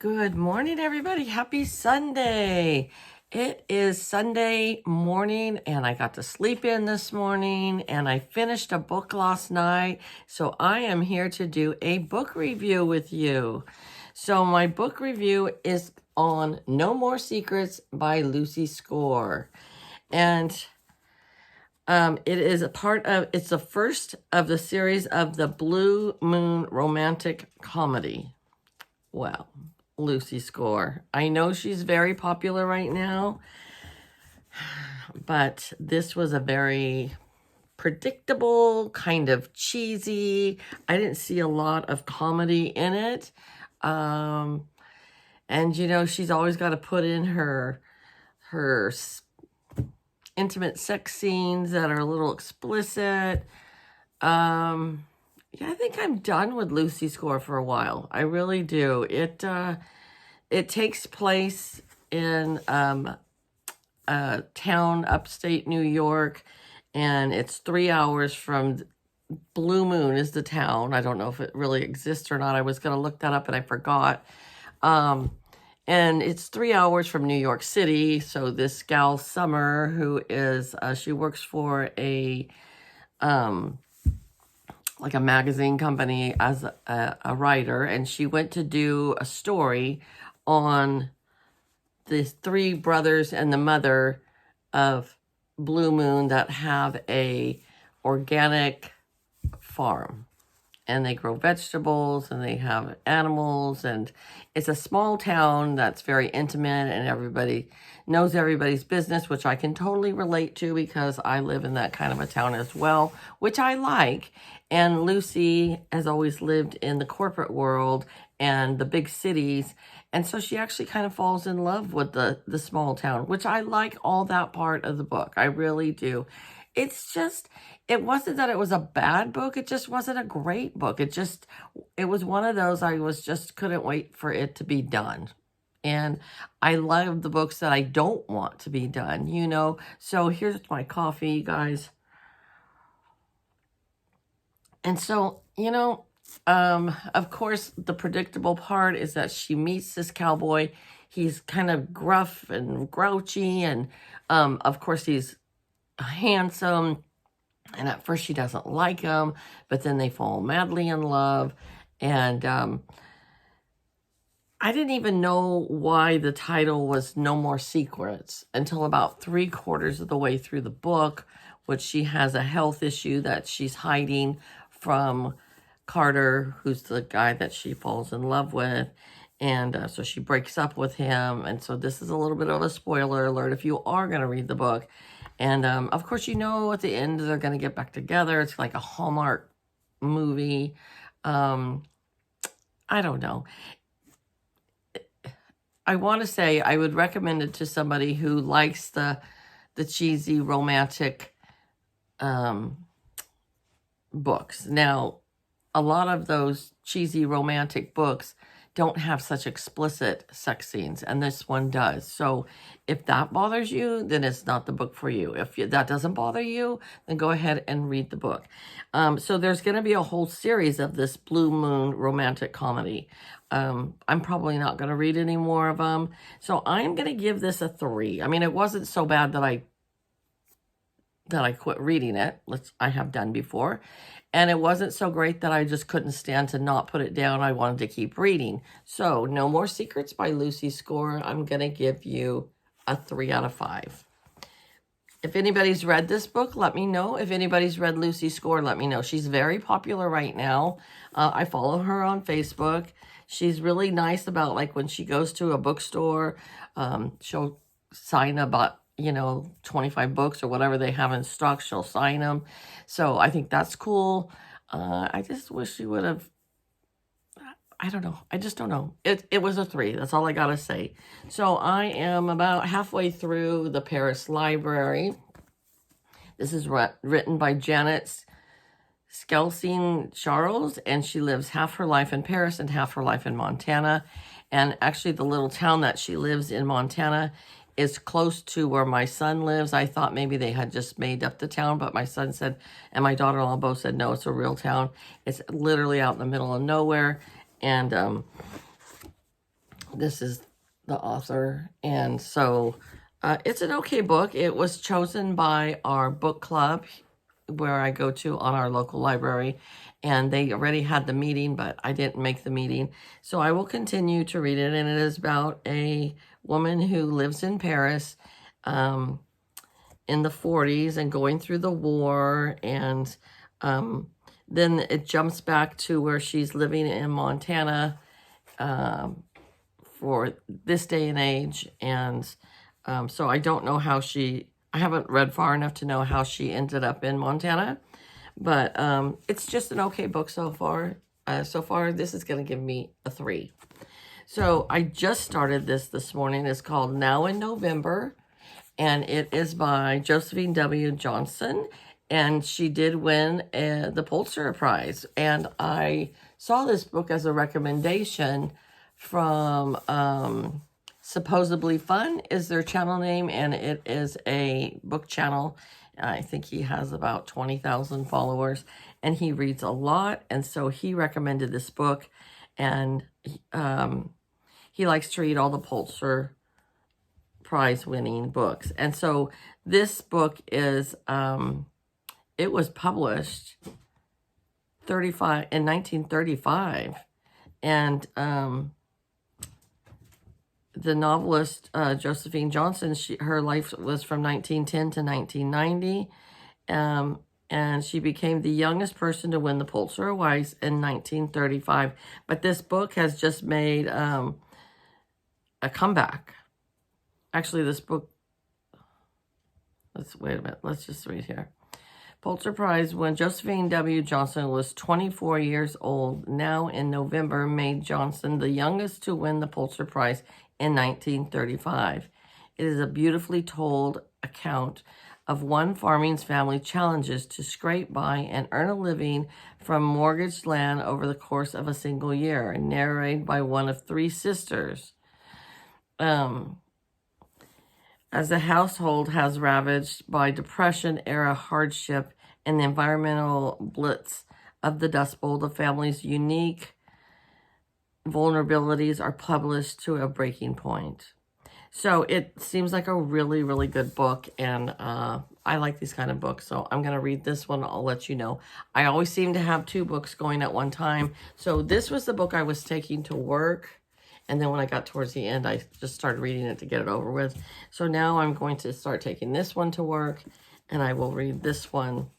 Good morning, everybody. Happy Sunday. It is Sunday morning, and I got to sleep in this morning, and I finished a book last night. So I am here to do a book review with you. So my book review is on No More Secrets by Lucy Score. And it's the first of the series of the Blue Moon romantic comedy. Well, Lucy Score. I know she's very popular right now, but this was a very predictable, kind of cheesy. I didn't see a lot of comedy in it. And she's always got to put in her intimate sex scenes that are a little explicit. I think I'm done with Lucy Score for a while. I really do. It takes place in a town upstate New York, and it's 3 hours from Blue Moon is the town. I don't know if it really exists or not. I was going to look that up and I forgot. And it's 3 hours from New York City. So this gal Summer, who is she works for a magazine company as a writer, and she went to do a story on the three brothers and the mother of Blue Moon that have a organic farm, and they grow vegetables and they have animals, and it's a small town that's very intimate and everybody knows everybody's business, which I can totally relate to because I live in that kind of a town as well, which I like. And Lucy has always lived in the corporate world and the big cities, and so she actually kind of falls in love with the small town, which I like all that part of the book. I really do. It wasn't that it was a bad book. It just wasn't a great book. It was one of those couldn't wait for it to be done. And I love the books that I don't want to be done, So here's my coffee, you guys. And so, of course, the predictable part is that she meets this cowboy. He's kind of gruff and grouchy, and of course, he's handsome. And at first, she doesn't like him, but then they fall madly in love. And I didn't even know why the title was No More Secrets until about 3/4 of the way through the book, which she has a health issue that she's hiding from Carter, who's the guy that she falls in love with. And so she breaks up with him. And so this is a little bit of a spoiler alert if you are going to read the book. And of course, at the end, they're going to get back together. It's like a Hallmark movie. I don't know. I want to say I would recommend it to somebody who likes the cheesy romantic books. Now, a lot of those cheesy romantic books don't have such explicit sex scenes, and this one does. So if that bothers you, then it's not the book for you. If that doesn't bother you, then go ahead and read the book. So there's going to be a whole series of this Blue Moon romantic comedy. I'm probably not going to read any more of them. So I'm going to give this a 3. I mean, it wasn't so bad that I quit reading it, I have done before. And it wasn't so great that I just couldn't stand to not put it down. I wanted to keep reading. So No More Secrets by Lucy Score, I'm going to give you a 3 out of 5. If anybody's read this book, let me know. If anybody's read Lucy Score, let me know. She's very popular right now. I follow her on Facebook. She's really nice about, when she goes to a bookstore, she'll sign about 25 books or whatever they have in stock. She'll sign them. So I think that's cool. I just wish she would have, I don't know. I just don't know. It was a 3. That's all I got to say. So I am about halfway through The Paris Library. This is written by Janet Skelsing Charles, and she lives half her life in Paris and half her life in Montana. And actually, the little town that she lives in, Montana, is close to where my son lives. I thought maybe they had just made up the town, but my son said, and my daughter-in-law both said, no, it's a real town. It's literally out in the middle of nowhere. And This is the author. And so it's an okay book. It was chosen by our book club where I go to on our local library. And they already had the meeting, but I didn't make the meeting. So I will continue to read it. And it is about a woman who lives in Paris in the 40s and going through the war. And then it jumps back to where she's living in Montana for this day and age. And so I don't know how I haven't read far enough to know how she ended up in Montana. But it's just an okay book so far. So far, this is going to give me a 3. So I just started this morning. It's called Now in November. And it is by Josephine W. Johnson. And she did win the Pulitzer Prize. And I saw this book as a recommendation from Supposedly Fun is their channel name. And it is a book channel. I think he has about 20,000 followers. And he reads a lot. And so he recommended this book. And he likes to read all the Pulitzer Prize winning books. And so this book is it was published in 1935, and the novelist Josephine Johnson, her life was from 1910 to 1990, and she became the youngest person to win the Pulitzer Prize in 1935. But this book has just made a comeback. Actually, this book, wait a minute, let's just read here. Pulitzer Prize when Josephine W. Johnson was 24 years old, now in November, made Johnson the youngest to win the Pulitzer Prize in 1935. It is a beautifully told account of one farming family's challenges to scrape by and earn a living from mortgaged land over the course of a single year, narrated by one of 3 sisters. As the household has ravaged by Depression-era hardship and the environmental blitz of the Dust Bowl, the family's unique vulnerabilities are published to a breaking point. So it seems like a really, really good book, and I like these kind of books, so I'm going to read this one. I'll let you know. I always seem to have 2 books going at one time. So this was the book I was taking to work. And then when I got towards the end, I just started reading it to get it over with. So now I'm going to start taking this one to work, and I will read this one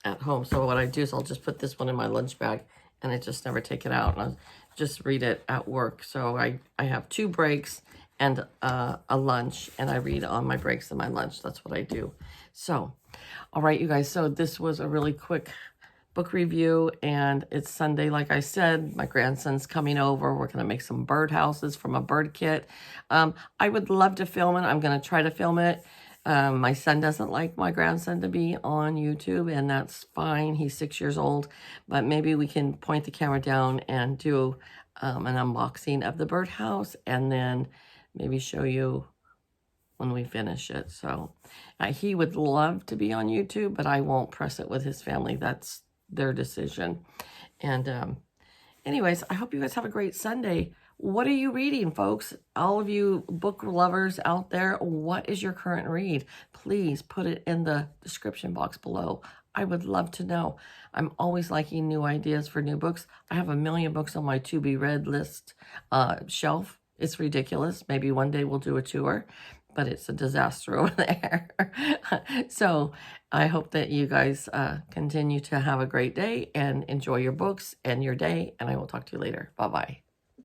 at home. So what I do is I'll just put this one in my lunch bag, and I just never take it out. And I'll just read it at work. So I have 2 breaks and a lunch, and I read on my breaks and my lunch. That's what I do. So, all right, you guys. So this was a really quick book review, and it's Sunday. Like I said, my grandson's coming over. We're going to make some bird houses from a bird kit. I would love to film it. I'm going to try to film it. My son doesn't like my grandson to be on YouTube, and that's fine. He's 6 years old, but maybe we can point the camera down and do an unboxing of the birdhouse, and then maybe show you when we finish it. So he would love to be on YouTube, but I won't press it with his family. That's their decision. And anyways, I hope you guys have a great Sunday. What are you reading, folks? All of you book lovers out there, what is your current read? Please put it in the description box below. I would love to know. I'm always liking new ideas for new books. I have a million books on my to be read list shelf. It's ridiculous. Maybe one day we'll do a tour, but it's a disaster over there. So I hope that you guys continue to have a great day and enjoy your books and your day. And I will talk to you later. Bye-bye.